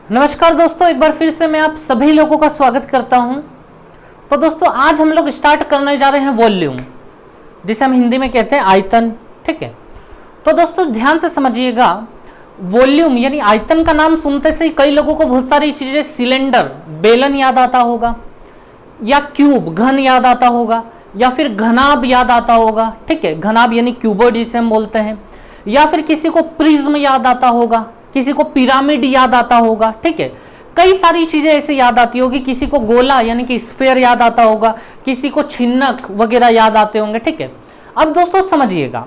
नमस्कार दोस्तों, एक बार फिर से मैं आप सभी लोगों का स्वागत करता हूं। तो दोस्तों आज हम लोग स्टार्ट करने जा रहे हैं वॉल्यूम, जिसे हम हिंदी में कहते हैं आयतन। ठीक है, तो दोस्तों ध्यान से समझिएगा। वॉल्यूम यानी आयतन का नाम सुनते से ही कई लोगों को बहुत सारी चीजें, सिलेंडर बेलन याद आता होगा, या क्यूब घन याद आता होगा, या फिर घनाभ याद आता होगा। ठीक है, घनाभ यानी क्यूबॉइड जिसे हम बोलते हैं, या फिर किसी को प्रिज्म याद आता होगा, किसी को पिरामिड याद आता होगा। ठीक है, कई सारी चीजें ऐसे याद आती होगी। किसी को गोला यानी कि स्फीयर याद आता होगा, किसी को छिन्नक वगैरह याद आते होंगे। ठीक है, अब दोस्तों समझिएगा,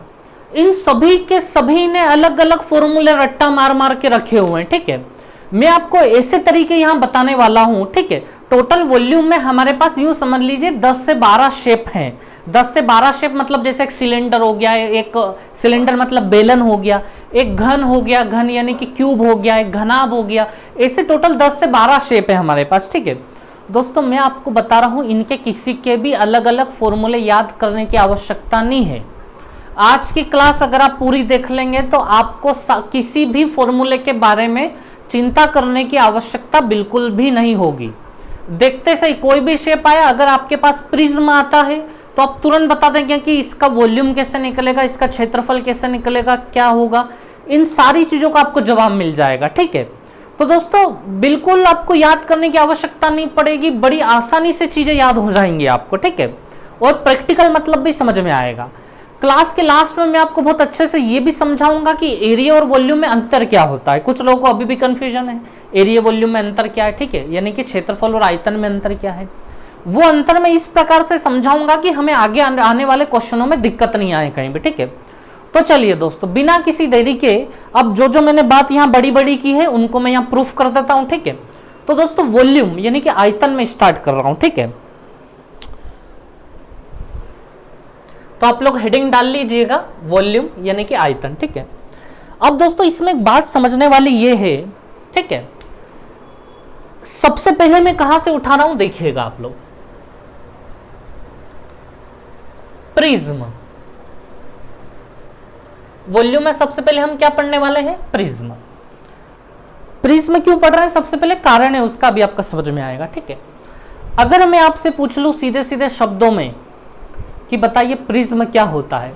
इन सभी के सभी ने अलग अलग फॉर्मूले रट्टा मार मार के रखे हुए हैं। ठीक है, मैं आपको ऐसे तरीके यहां बताने वाला हूं। ठीक है, टोटल वॉल्यूम में हमारे पास यूं समझ लीजिए 10 से 12 शेप हैं। 10 से 12 शेप मतलब जैसे एक सिलेंडर हो गया, एक सिलेंडर मतलब बेलन हो गया, एक घन हो गया, घन यानी कि क्यूब हो गया, एक घनाभ हो गया। ऐसे टोटल 10 से 12 शेप है हमारे पास। ठीक है दोस्तों, मैं आपको बता रहा हूं, इनके किसी के भी अलग अलग फॉर्मूले याद करने की आवश्यकता नहीं है। आज की क्लास अगर आप पूरी देख लेंगे तो आपको किसी भी फॉर्मूले के बारे में चिंता करने की आवश्यकता बिल्कुल भी नहीं होगी। देखते सही कोई भी शेप आया, अगर आपके पास प्रिज्म आता है तो आप तुरंत बता देंगे कि इसका वॉल्यूम कैसे निकलेगा, इसका क्षेत्रफल कैसे निकलेगा, क्या होगा। इन सारी चीजों का आपको जवाब मिल जाएगा। ठीक है, तो दोस्तों बिल्कुल आपको याद करने की आवश्यकता नहीं पड़ेगी, बड़ी आसानी से चीजें याद हो जाएंगी आपको। ठीक है, और प्रैक्टिकल मतलब भी समझ में आएगा। क्लास के लास्ट में मैं आपको बहुत अच्छे से ये भी समझाऊंगा कि एरिया और वॉल्यूम में अंतर क्या होता है। कुछ लोगों को अभी भी कंफ्यूजन है, एरिया वॉल्यूम में अंतर क्या है। ठीक है, यानी कि क्षेत्रफल और आयतन में अंतर क्या है। वो अंतर मैं इस प्रकार से समझाऊंगा कि हमें आगे आने वाले क्वेश्चनों में दिक्कत नहीं आए कहीं भी। ठीक है, तो चलिए दोस्तों बिना किसी देरी के अब जो जो मैंने बात यहाँ बड़ी बड़ी की है उनको मैं यहाँ प्रूफ कर देता हूं। ठीक है, तो दोस्तों वॉल्यूम यानी कि आयतन में स्टार्ट कर रहा हूं। ठीक है, तो आप लोग हेडिंग डाल लीजिएगा, वॉल्यूम यानी कि आयतन। ठीक है, अब दोस्तों इसमें एक बात समझने वाली ये है। ठीक है, सबसे पहले मैं कहां से उठा रहा हूं देखिएगा आप लोग, प्रिज्म। वॉल्यूम में सबसे पहले हम क्या पढ़ने वाले हैं, प्रिज्म। प्रिज्म क्यों पढ़ रहे हैं, सबसे पहले कारण है उसका भी आपका समझ में आएगा। ठीक है, अगर मैं आपसे पूछ लूं सीधे सीधे शब्दों में कि बताइए प्रिज्म क्या होता है।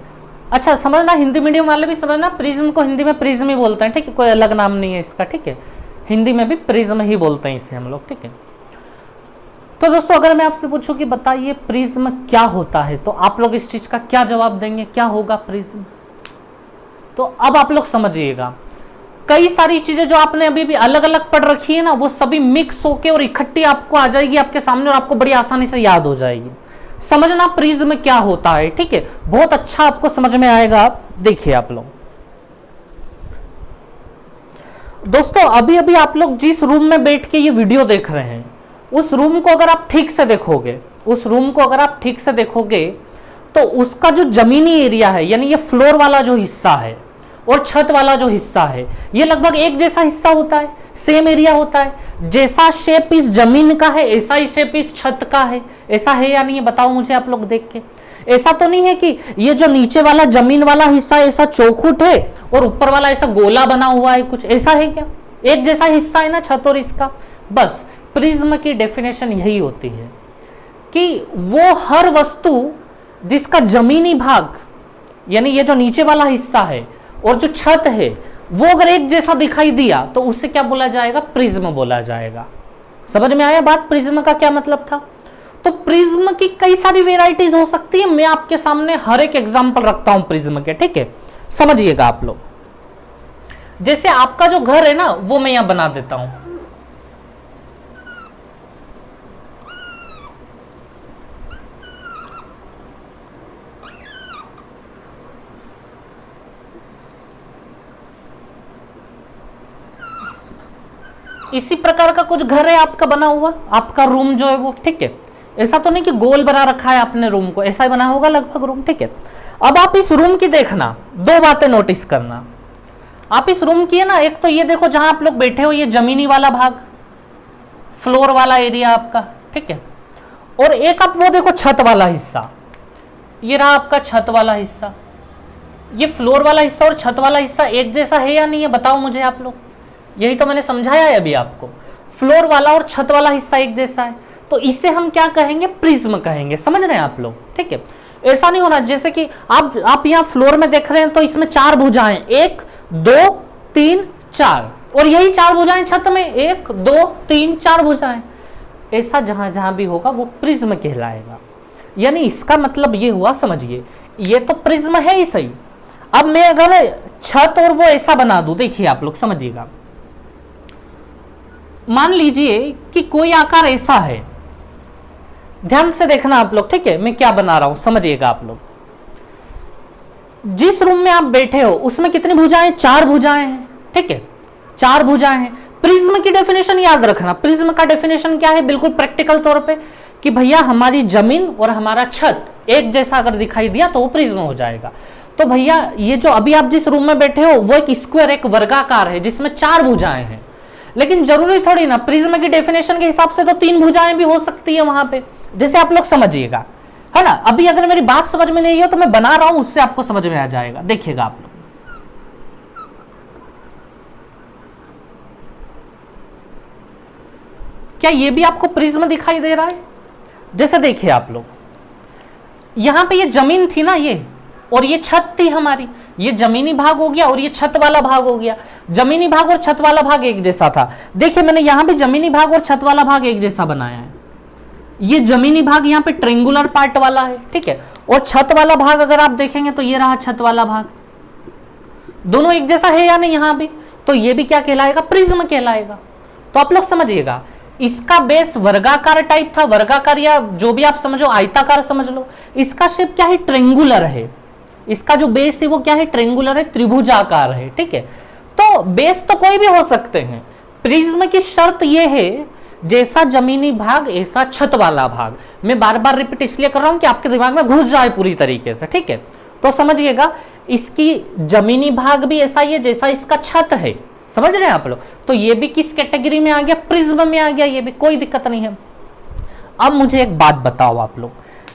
अच्छा समझना, हिंदी मीडियम वाले भी समझना, प्रिज्म को हिंदी में प्रिज्म ही बोलते हैं। ठीक है, कोई अलग नाम नहीं है इसका। ठीक है, हिंदी में भी प्रिज्म ही बोलते हैं इसे हम लोग। ठीक है, तो दोस्तों अगर मैं आपसे पूछूं कि बताइए प्रिज्म क्या होता है, तो आप लोग इस चीज का क्या जवाब देंगे, क्या होगा प्रिज्म। तो अब आप लोग समझिएगा, कई सारी चीजें जो आपने अभी भी अलग अलग पढ़ रखी है ना, वो सभी मिक्स होके और इकट्ठी आपको आ जाएगी आपके सामने और आपको बड़ी आसानी से याद हो जाएगी। समझना प्रिज्म क्या होता है। ठीक है, बहुत अच्छा आपको समझ में आएगा। देखिए आप लोग दोस्तों, अभी अभी आप लोग जिस रूम में बैठ के ये वीडियो देख रहे हैं, उस रूम को अगर आप ठीक से देखोगे, उस रूम को अगर आप ठीक से देखोगे तो उसका जो जमीनी एरिया है, यानी ये फ्लोर वाला जो हिस्सा है और छत वाला जो हिस्सा है, ये लगभग एक जैसा हिस्सा होता है, सेम एरिया होता है। जैसा शेप इस जमीन का है ऐसा ही शेप इस छत का है। ऐसा है या नहीं है बताओ मुझे आप लोग देख के। ऐसा तो नहीं है कि ये जो नीचे वाला जमीन वाला हिस्सा ऐसा चौखुट है और ऊपर वाला ऐसा गोला बना हुआ है, कुछ ऐसा है क्या। एक जैसा हिस्सा है ना छत और इसका। बस प्रिज्म की डेफिनेशन यही होती है कि वो हर वस्तु जिसका जमीनी भाग यानी ये जो नीचे वाला हिस्सा है और जो छत है वो अगर एक जैसा दिखाई दिया तो उसे क्या बोला जाएगा, प्रिज्म बोला जाएगा। समझ में आया बात, प्रिज्म का क्या मतलब था। तो प्रिज्म की कई सारी वेराइटीज हो सकती है, मैं आपके सामने हर एक एग्जांपल रखता हूं प्रिज्म के। ठीक है, समझिएगा आप लोग। जैसे आपका जो घर है ना वो मैं यहां बना देता हूं। इसी प्रकार का कुछ घर है आपका बना हुआ, आपका रूम जो है वो। ठीक है, ऐसा तो नहीं कि गोल बना रखा है आपने रूम को, ऐसा ही बना होगा लगभग रूम। ठीक है, अब आप इस रूम की देखना, दो बातें नोटिस करना आप इस रूम की है ना। एक तो ये देखो जहां आप लोग बैठे हो, ये जमीनी वाला भाग, फ्लोर वाला एरिया आपका। ठीक है, और एक आप वो देखो छत वाला हिस्सा, ये रहा आपका छत वाला हिस्सा। ये फ्लोर वाला हिस्सा और छत वाला हिस्सा एक जैसा है या नहीं है बताओ मुझे आप लोग। यही तो मैंने समझाया है अभी आपको। फ्लोर वाला और छत वाला हिस्सा एक जैसा है, तो इसे हम क्या कहेंगे, प्रिज्म कहेंगे। समझ रहे हैं आप लोग, ठीक है। ऐसा नहीं होना जैसे कि आप यहाँ फ्लोर में देख रहे हैं तो इसमें 4 भुजाएं, 1 2 3 4, और यही 4 भुजाएं छत में, 1 2 3 4 भुजाएं। ऐसा जहां जहां भी होगा वो प्रिज्म कहलाएगा। यानी इसका मतलब ये हुआ, समझिए ये तो प्रिज्म है ही सही। अब मैं अगर छत और वो ऐसा बना दूं, देखिए आप लोग समझिएगा, मान लीजिए कि कोई आकार ऐसा है, ध्यान से देखना आप लोग, ठीक है, मैं क्या बना रहा हूं समझिएगा आप लोग। जिस रूम में आप बैठे हो उसमें कितनी भुजाएं, 4 भुजाएं हैं, ठीक है, 4 भुजाएं हैं। प्रिज्म की डेफिनेशन याद रखना, प्रिज्म का डेफिनेशन क्या है, बिल्कुल प्रैक्टिकल तौर पे, कि भैया हमारी जमीन और हमारा छत एक जैसा अगर दिखाई दिया तो वो प्रिज्म हो जाएगा। तो भैया ये जो अभी आप जिस रूम में बैठे हो वो एक स्क्वायर, एक वर्गाकार है जिसमें 4 भुजाएं हैं। लेकिन जरूरी थोड़ी ना, प्रिज्म की डेफिनेशन के हिसाब से तो 3 भुजाएं भी हो सकती है वहां पे, जैसे आप लोग समझिएगा, है ना। अभी अगर मेरी बात समझ में नहीं हो तो मैं बना रहा हूं, उससे आपको समझ में आ जाएगा, देखिएगा आप लोग। क्या ये भी आपको प्रिज्म दिखाई दे रहा है? जैसे देखिए आप लोग, यहां पे ये जमीन थी ना ये, और ये छत थी हमारी, ये जमीनी भाग हो गया और ये छत वाला भाग हो गया। जमीनी भाग और छत वाला भाग एक जैसा था, देखिए मैंने यहां भी जमीनी भाग और छत वाला भाग एक जैसा बनाया है। ये जमीनी भाग यहाँ पे ट्रेंगुलर पार्ट वाला है, ठीक है, और छत वाला भाग अगर आप देखेंगे तो ये रहा छत वाला भाग, दोनों एक जैसा है या नहीं यहाँ भी, तो ये भी क्या कहलाएगा, प्रिज्म कहलाएगा। तो आप लोग समझिएगा, इसका बेस वर्गाकार टाइप था, वर्गाकार या जो भी आप समझो, आयताकार समझ लो। इसका शेप क्या है, ट्रेंगुलर है, इसका जो बेस है वो क्या है, ट्रेंगुलर है, त्रिभुजाकार है, ठीक है। तो बेस तो कोई भी हो सकते हैं। प्रिज्म की शर्त ये है, जैसा जमीनी भाग ऐसा छत वाला भाग। मैं बार बार रिपीट इसलिए कर रहा हूं कि आपके दिमाग में घुस जाए पूरी तरीके से, ठीक है। तो समझिएगा, इसकी जमीनी भाग भी ऐसा ही है जैसा इसका छत है, समझ रहे हैं आप लोग। तो ये भी किस कैटेगरी में आ गया, प्रिज्म में आ गया, ये भी कोई दिक्कत नहीं है। अब मुझे एक बात बताओ आप लोग,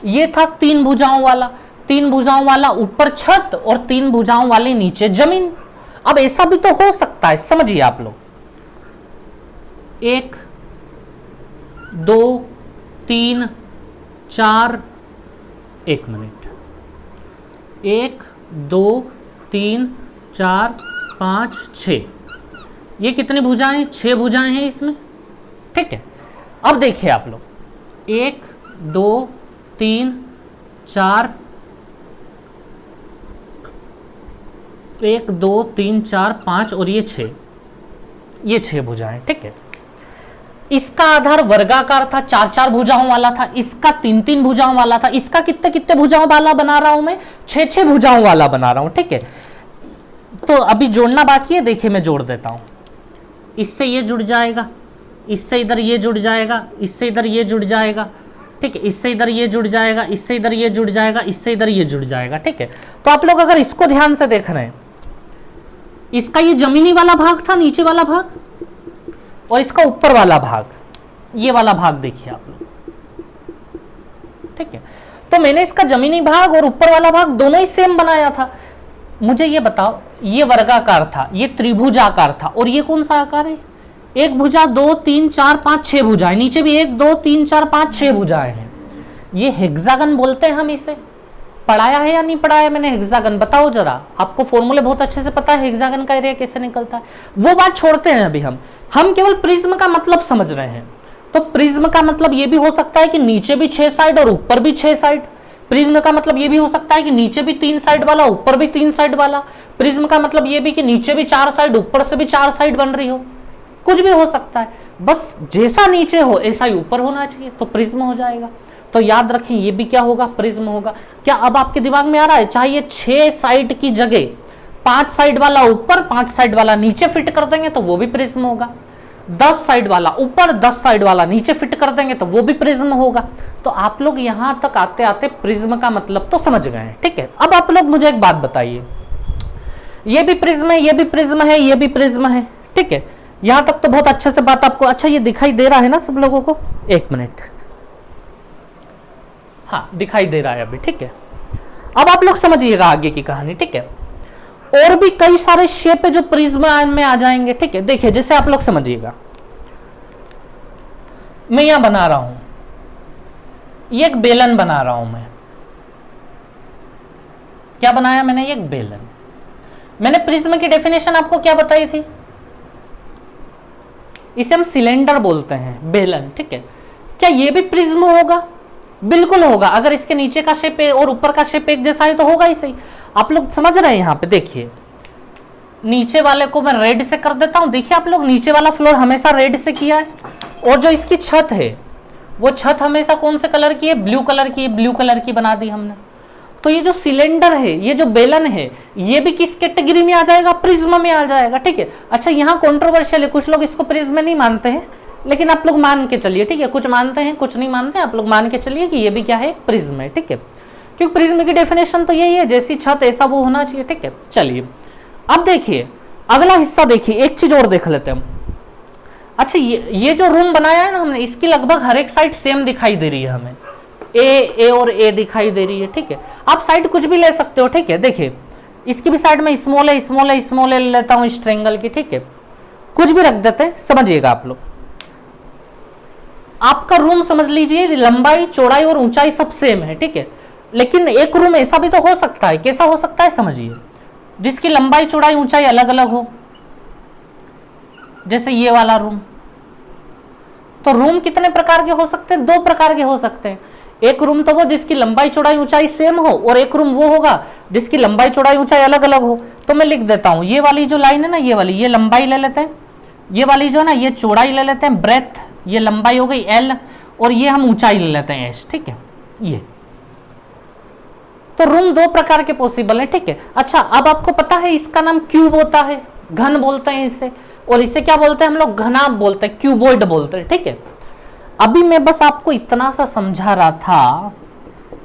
ये था 3 भुजाओं वाला, 3 भुजाओं वाला ऊपर छत और 3 भुजाओं वाले नीचे जमीन। अब ऐसा भी तो हो सकता है, समझिए आप लोग, 1 2 3 4, 1 मिनट, 1 2 3 4 5 6, ये कितनी भुजाएं, 6 भुजाएं हैं इसमें, ठीक है। अब देखिए आप लोग, 1 2 3 4, 1 2 3 4 5 और ये 6, ये 6 भुजाएं, ठीक है। इसका आधार वर्गाकार था, 4 भुजाओं वाला था, इसका 3 भुजाओं वाला था। इसका कितने कितने भुजाओं वाला बना रहा हूं मैं, 6 भुजाओं वाला बना रहा हूं, ठीक है। तो अभी जोड़ना बाकी है, देखिए मैं जोड़ देता हूं। इससे ये जुड़ जाएगा, इससे इधर ये जुड़ जाएगा, इससे इधर ये जुड़ जाएगा, ठीक है, इससे इधर ये जुड़ जाएगा, इससे इधर ये जुड़ जाएगा, इससे इधर ये जुड़ जाएगा, ठीक है। तो आप लोग अगर इसको ध्यान से देख रहे हैं, इसका ये जमीनी वाला भाग था, नीचे वाला भाग, और इसका ऊपर वाला भाग, ये वाला भाग देखिए आप लोग, ठीक है। तो मैंने इसका जमीनी भाग और ऊपर वाला भाग दोनों ही सेम बनाया था। मुझे ये बताओ, ये वर्गाकार था, ये त्रिभुजाकार था, और ये कौन सा आकार है, 1 भुजा 2 3 4 5 6 भुजाएं, नीचे भी 1 2 3 4 5 6 भुजाएं हैं। ये हेक्सागन बोलते हैं हम इसे। पढ़ाया है या नहीं पढ़ाया मैंने हेक्सागन, बताओ जरा। आपको फॉर्मूले बहुत अच्छे से पता है हेक्सागन का एरिया कैसे निकलता है, वो बात छोड़ते हैं अभी हम केवल प्रिज्म का मतलब समझ रहे हैं। तो प्रिज्म का मतलब ये भी हो सकता है कि नीचे भी 6 साइड और ऊपर भी 6 साइड। प्रिज्म का मतलब ये भी हो सकता है कि नीचे भी 3 साइड वाला, ऊपर भी 3 साइड वाला। प्रिज्म का मतलब ये भी कि नीचे भी 4 साइड, ऊपर से भी 4 साइड बन रही हो, कुछ भी हो सकता है। बस जैसा नीचे हो ऐसा ही ऊपर होना चाहिए, तो प्रिज्म हो जाएगा। तो याद रखें, ये भी क्या होगा, प्रिज्म होगा। क्या अब आपके दिमाग में आ रहा है, चाहे ये 6 साइड की जगह 5 साइड वाला ऊपर 5 साइड वाला नीचे फिट कर देंगे तो वो भी प्रिज्म होगा। 10 साइड वाला ऊपर 10 साइड वाला नीचे फिट कर देंगे तो वो भी प्रिज्म होगा। तो आप लोग यहां तक आते आते प्रिज्म का मतलब तो समझ गए हैं, ठीक है। अब आप लोग मुझे एक बात बताइए, ये भी प्रिज्म है, ये भी प्रिज्म है, ये भी प्रिज्म है, ठीक है। यहां तक तो बहुत अच्छे से बात आपको, अच्छा ये दिखाई दे रहा है ना सब लोगों को, 1 मिनट, हाँ दिखाई दे रहा है अभी, ठीक है। अब आप लोग समझिएगा आगे की कहानी, ठीक है। और भी कई सारे शेप है जो प्रिज्म में आ जाएंगे, ठीक है। देखिए जैसे आप लोग समझिएगा, मैं यहां बना रहा हूं, ये एक बेलन बना रहा हूं मैं। क्या बनाया मैंने? ये एक बेलन। मैंने प्रिज्म की डेफिनेशन आपको क्या बताई थी? इसे हम सिलेंडर बोलते हैं, बेलन, ठीक है। क्या ये भी प्रिज्म होगा? बिल्कुल होगा। अगर इसके नीचे का शेप और ऊपर का शेप एक जैसा है तो होगा ही सही। आप लोग समझ रहे हैं? यहां पे देखिए, नीचे वाले को मैं रेड से कर देता हूं। देखिए आप लोग, नीचे वाला फ्लोर हमेशा रेड से किया है, और जो इसकी छत है वो छत हमेशा कौन से कलर की है? ब्लू कलर की। ब्लू कलर की बना दी हमने। तो ये जो सिलेंडर है, ये जो बेलन है, ये भी किस कैटेगरी में आ जाएगा? प्रिज्म में आ जाएगा, ठीक है। अच्छा यहाँ कंट्रोवर्शियल है, कुछ लोग इसको प्रिज्म नहीं मानते हैं, लेकिन आप लोग मान के चलिए, ठीक है। कुछ मानते हैं, कुछ नहीं मानते, आप लोग मान के चलिए कि ये भी क्या है? प्रिज्म है, ठीक है। क्योंकि प्रिज्म की डेफिनेशन तो यही है, जैसी छत ऐसा वो होना चाहिए, ठीक है। चलिए अब देखिए अगला हिस्सा, देखिए एक चीज और देख लेते हैं हम। अच्छा ये जो रूम बनाया है ना हमने, इसकी लगभग हर एक साइड सेम दिखाई दे रही है हमें। ए और ए दिखाई दे रही है, ठीक है। आप साइड कुछ भी ले सकते हो, ठीक है। देखिए इसकी भी साइड में स्मॉल है, स्मॉल है, स्मॉल है लेता हूं इस ट्रायंगल की, ठीक है। कुछ भी रख देते हैं, समझिएगा आप लोग। आपका रूम समझ लीजिए लंबाई, चौड़ाई और ऊंचाई सब सेम है, ठीक है। लेकिन एक रूम ऐसा भी तो हो सकता है, कैसा हो सकता है समझिए, जिसकी लंबाई, चौड़ाई, ऊंचाई अलग अलग हो, जैसे ये वाला रूम। तो रूम कितने प्रकार के हो सकते हैं? 2 प्रकार के हो सकते हैं। एक रूम तो वो जिसकी लंबाई, चौड़ाई, ऊंचाई सेम हो, और एक रूम वो होगा जिसकी लंबाई, चौड़ाई, ऊंचाई अलग अलग हो। तो मैं लिख देता हूं, ये वाली जो लाइन है ना, ये वाली, ये लंबाई ले लेते हैं, ये वाली जो है ना ये चौड़ाई ले लेते हैं, ब्रेथ, ये लंबाई हो गई एल, और ये हम ऊंचाई ले लेते हैं एच, ठीक है। ये तो रूम 2 प्रकार के पॉसिबल है, ठीक है। अच्छा अब आपको पता है इसका नाम क्यूब होता है, घन बोलते हैं इसे, और इसे क्या बोलते हैं हम लोग? घना बोलते हैं, क्यूबॉइड बोलते हैं, ठीक है। अभी मैं बस आपको इतना सा समझा रहा था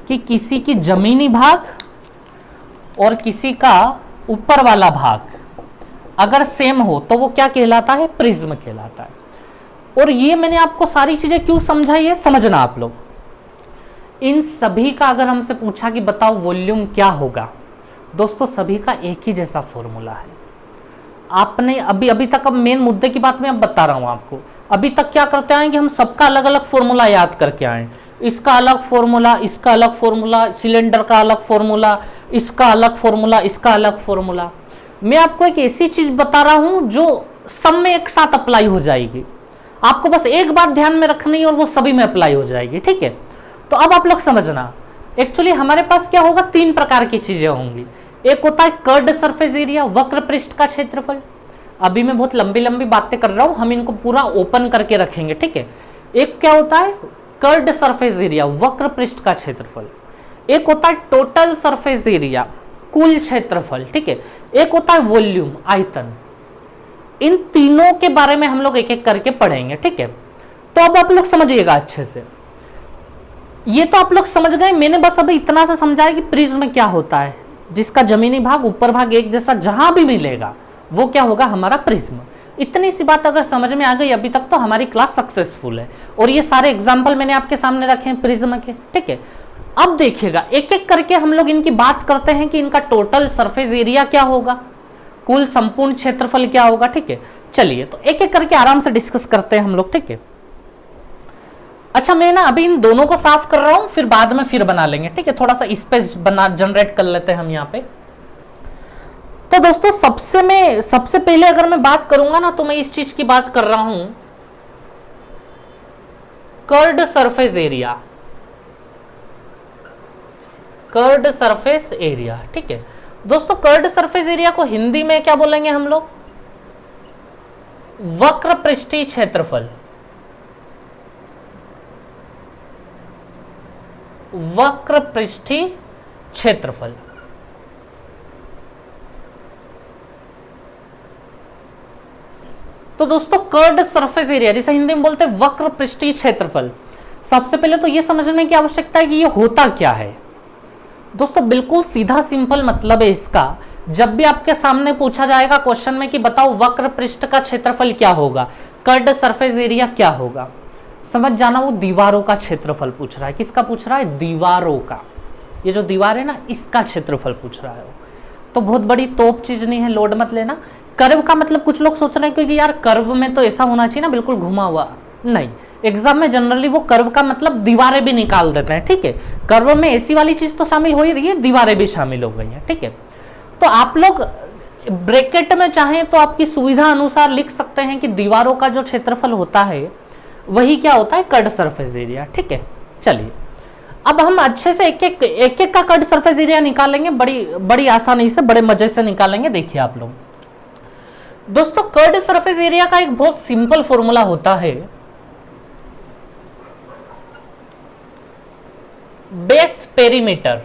कि किसी की जमीनी भाग और किसी का ऊपर वाला भाग अगर सेम हो तो वो क्या कहलाता है? प्रिज्म कहलाता है। और ये मैंने आपको सारी चीजें क्यों समझाई है, समझना आप लोग। इन सभी का अगर हमसे पूछा कि बताओ वॉल्यूम क्या होगा, दोस्तों सभी का एक ही जैसा फॉर्मूला है। आपने अभी तक, अब मेन मुद्दे की बात मैं अब बता रहा हूं आपको, अभी तक क्या करते आए कि हम सबका अलग अलग फॉर्मूला याद करके आए। इसका अलग फॉर्मूला, इसका अलग फॉर्मूला, सिलेंडर का अलग फॉर्मूला, इसका अलग फॉर्मूला, इसका अलग फॉर्मूला। मैं आपको एक ऐसी चीज बता रहा हूं जो सब में एक साथ अप्लाई हो जाएगी। आपको बस एक बात ध्यान में रखनी है और वो सभी में अप्लाई हो जाएगी, ठीक है। तो अब आप लोग समझना, एक्चुअली हमारे पास क्या होगा? 3 प्रकार की चीजें होंगी। एक होता है कर्व्ड सरफेस एरिया, वक्र पृष्ठ का क्षेत्रफल। अभी मैं बहुत लंबी लंबी बातें कर रहा हूं, हम इनको पूरा ओपन करके रखेंगे, ठीक है। एक क्या होता है? कर्व्ड सरफेस एरिया, वक्र पृष्ठ का क्षेत्रफल। एक होता है टोटल सरफेस एरिया, कुल क्षेत्रफल, ठीक है। एक होता है वॉल्यूम, आयतन। इन तीनों के बारे में हम लोग एक एक करके पढ़ेंगे, ठीक है। तो अब आप लोग समझिएगा अच्छे से। ये तो आप लोग समझ गए, मैंने बस अभी इतना सा समझाया कि प्रिज्म क्या होता है, जिसका जमीनी भाग, ऊपर भाग एक जैसा जहां भी मिलेगा वो क्या होगा? हमारा प्रिज्म। इतनी सी बात अगर समझ में आ गई अभी तक तो हमारी क्लास सक्सेसफुल है। और ये सारे एग्जाम्पल मैंने आपके सामने रखे हैं प्रिज्म के, ठीक है। अब देखिएगा एक एक करके हम लोग इनकी बात करते हैं कि इनका टोटल सरफेस एरिया क्या होगा, कुल संपूर्ण क्षेत्रफल क्या होगा, ठीक है। चलिए तो एक एक करके आराम से डिस्कस करते हैं हम लोग, ठीक है। अच्छा मैं ना अभी इन दोनों को साफ कर रहा हूं, फिर बाद में फिर बना लेंगे, ठीक है। थोड़ा सा स्पेस बना जनरेट कर लेते हैं हम यहाँ पे। तो दोस्तों सबसे पहले अगर मैं बात करूंगा ना, तो मैं इस चीज की बात कर रहा हूं, curved surface area, curved surface area, ठीक है। दोस्तों कर्व्ड सरफेस एरिया को हिंदी में क्या बोलेंगे हम लोग? वक्र पृष्ठीय क्षेत्रफल, वक्र पृष्ठीय क्षेत्रफल। तो दोस्तों कर्व्ड सरफेस एरिया, जिसे हिंदी में बोलते हैं वक्र पृष्ठीय क्षेत्रफल, सबसे पहले तो यह समझने की आवश्यकता है कि यह होता क्या है। दोस्तों बिल्कुल सीधा सिंपल मतलब है इसका। जब भी आपके सामने पूछा जाएगा क्वेश्चन में कि बताओ वक्र पृष्ठ का क्षेत्रफल क्या होगा, कर्व्ड सरफेस एरिया क्या होगा, समझ जाना वो दीवारों का क्षेत्रफल पूछ रहा है। किसका पूछ रहा है? दीवारों का। ये जो दीवार है ना, इसका क्षेत्रफल पूछ रहा है। तो बहुत बड़ी तोप चीज नहीं है, लोड मत लेना। कर्व का मतलब कुछ लोग सोच रहे हैं क्योंकि यार कर्व में तो ऐसा होना चाहिए ना, बिल्कुल घुमा हुआ, नहीं। एग्जाम में जनरली वो कर्व का मतलब दीवारें भी निकाल देते हैं, ठीक है। कर्व में ऐसी वाली चीज तो शामिल हो ही रही है, दीवारें भी शामिल हो गई हैं, ठीक है। तो आप लोग ब्रैकेट में चाहें तो आपकी सुविधा अनुसार लिख सकते हैं कि दीवारों का जो क्षेत्रफल होता है वही क्या होता है, कट सरफेस एरिया, ठीक है। चलिए अब हम अच्छे से एक एक का कट सरफेस एरिया निकालेंगे, बड़ी आसानी से, बड़े मजे से निकालेंगे। देखिए आप लोग दोस्तों, कट सरफेस एरिया का एक बहुत सिंपल फॉर्मूला होता है, base perimeter.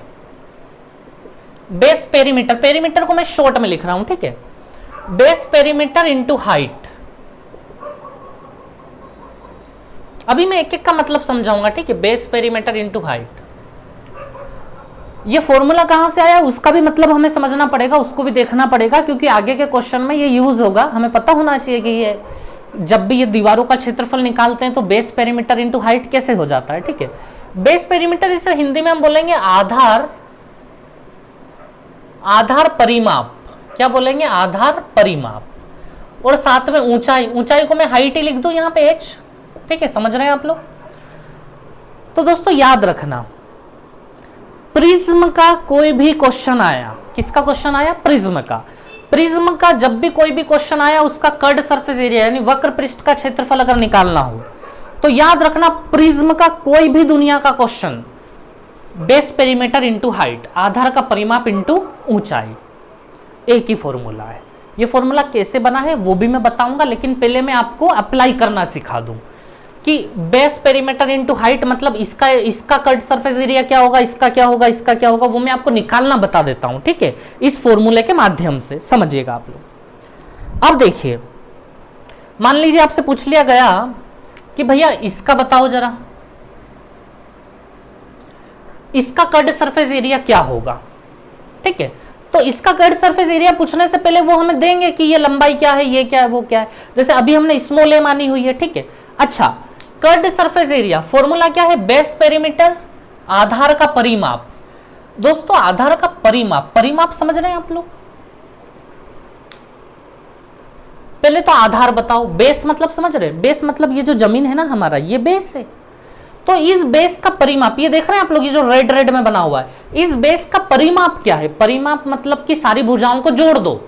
Base perimeter, perimeter को मैं शॉर्ट में लिख रहा हूं, ठीक है। Base perimeter into height. अभी मैं एक एक का मतलब समझाऊंगा, ठीक है। बेस पेरीमीटर इंटू हाइट, ये फॉर्मूला कहां से आया उसका भी मतलब हमें समझना पड़ेगा, उसको भी देखना पड़ेगा, क्योंकि आगे के क्वेश्चन में ये यूज होगा। हमें पता होना चाहिए कि ये जब भी ये दीवारों का क्षेत्रफल निकालते हैं तो बेस पेरीमीटर इंटू हाइट कैसे हो जाता है, ठीक है। बेस पेरीमीटर इसे हिंदी में हम बोलेंगे आधार परिमाप। क्या बोलेंगे, आधार परिमाप। और साथ में ऊंचाई, ऊंचाई को मैं हाइट ही लिख दूं यहां पे h, ठीक है। समझ रहे हैं आप लोग। तो दोस्तों याद रखना, प्रिज्म का कोई भी क्वेश्चन आया, किसका क्वेश्चन आया, प्रिज्म का। प्रिज्म का जब भी कोई भी क्वेश्चन आया, उसका कर्ड सरफेस एरिया यानी वक्र पृष्ठ का क्षेत्रफल अगर निकालना हो तो याद रखना, प्रिज्म का कोई भी दुनिया का question base perimeter into height, आधार का परिमाप इंटू ऊंचाई, एक ही फॉर्मूला है। ये फॉर्मूला कैसे बना है वो भी मैं बताऊंगा, लेकिन पहले मैं आपको अप्लाई करना सिखा दूं कि बेस पेरीमीटर इंटू हाइट मतलब इसका कट सरफेस एरिया क्या होगा, इसका क्या होगा, इसका क्या होगा, वो मैं आपको निकालना बता देता हूं, ठीक है। इस फॉर्मूले के माध्यम से समझिएगा आप लोग। अब देखिए, मान लीजिए आपसे पूछ लिया गया कि भैया इसका बताओ जरा, इसका कट सरफेस एरिया क्या होगा, ठीक है। तो इसका कट सरफेस एरिया पूछने से पहले वो हमें देंगे कि ये लंबाई क्या है, ये क्या है, वो क्या है। जैसे अभी हमने स्मॉल ए मानी हुई है, ठीक है। अच्छा, कट सरफेस एरिया फॉर्मूला क्या है, बेस पेरीमीटर आधार का परिमाप। दोस्तों आधार का परिमाप, परिमाप समझ रहे हैं आप लोग। पहले तो आधार बताओ, बेस मतलब समझ रहे हैं, बेस मतलब ये जो जमीन है ना हमारा, ये बेस है। तो इस बेस का परिमाप, ये देख रहे हैं आप लोग, ये जो रेड रेड में बना हुआ है, इस बेस का परिमाप क्या है। परिमाप मतलब कि सारी भुजाओं को जोड़ दो।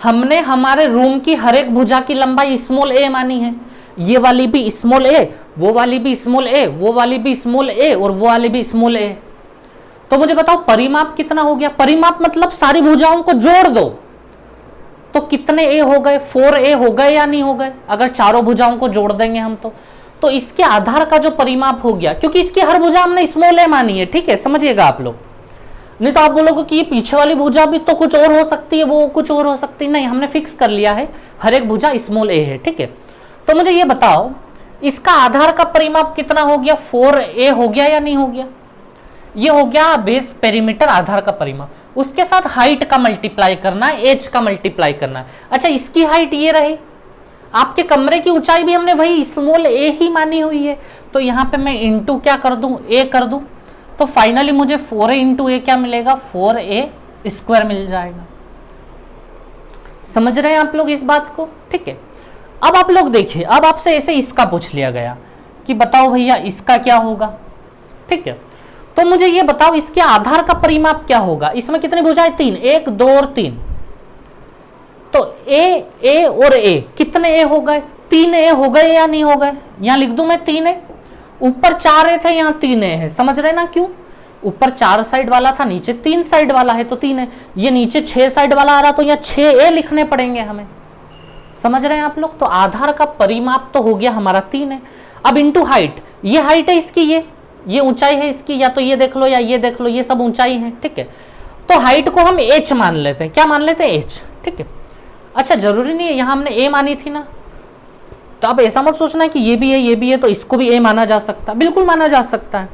हमने हमारे रूम की हर एक भुजा की लंबाई स्मॉल ए मानी है, ये वाली भी स्मॉल ए, वो वाली भी स्मॉल ए, वो वाली भी स्मॉल ए, और वो वाली भी स्मॉल ए। तो मुझे बताओ परिमाप कितना हो गया। परिमाप मतलब सारी भुजाओं को जोड़ दो, तो कितने ए हो गए, 4a हो गए या नहीं हो गए, अगर चारों भुजाओं को जोड़ देंगे हम तो इसके आधार का जो परिमाप हो गया, क्योंकि इसकी हर भुजा हमने स्मॉल ए मानी है, ठीक है। समझिएगा आप लोग, नहीं तो आप बोलोगे कि ये पीछे वाली भुजा भी तो कुछ और हो सकती है, वो कुछ और हो सकती है, नहीं, हमने फिक्स कर लिया है हर एक भुजा स्मॉल ए है, ठीक है। तो मुझे ये बताओ इसका आधार का परिमाप कितना हो गया, 4a हो गया या नहीं हो गया। ये हो गया बेस पेरीमीटर आधार का परिमाप। उसके साथ हाइट का मल्टीप्लाई करना है, एज का मल्टीप्लाई करना है। अच्छा, इसकी हाइट ये रही, आपके कमरे की ऊंचाई भी हमने वही स्मॉल ए ही मानी हुई है, तो यहां पे मैं इंटू क्या कर दूं, ए कर दूं, तो फाइनली मुझे 4a इंटू ए क्या मिलेगा, 4a स्क्वायर मिल जाएगा। समझ रहे हैं आप लोग इस बात को, ठीक है। अब आप लोग देखिए, अब आपसे ऐसे इसका पूछ लिया गया कि बताओ भैया इसका क्या होगा, ठीक है। तो मुझे ये बताओ इसके आधार का परिमाप क्या होगा। इसमें कितनी भुजाएं, 3, 1 2 और 3, तो ए और ए कितने ए हो गए, 3a हो गए या नहीं हो गए। यहां लिख दूं मैं 3a, ऊपर 4a थे, यहां 3a है। समझ रहे ना क्यों, ऊपर 4 साइड वाला था, नीचे 3 साइड वाला है, तो 3 है। ये नीचे 6 साइड वाला आ रहा, तो यहाँ 6a लिखने पड़ेंगे हमें। समझ रहे हैं आप लोग। तो आधार का परिमाप तो हो गया हमारा 3 है। अब इंटू हाइट, ये हाइट है इसकी, ये ऊंचाई है इसकी, या तो ये देख लो या ये देख लो, ये सब ऊंचाई है, ठीक है। तो हाइट को हम h मान लेते हैं, क्या मान लेते हैं, h, ठीक है। अच्छा, जरूरी नहीं है, यहां हमने a मानी थी ना, तो अब ऐसा मत सोचना कि ये भी है ये भी है तो इसको भी a माना जा सकता है, बिल्कुल माना जा सकता है।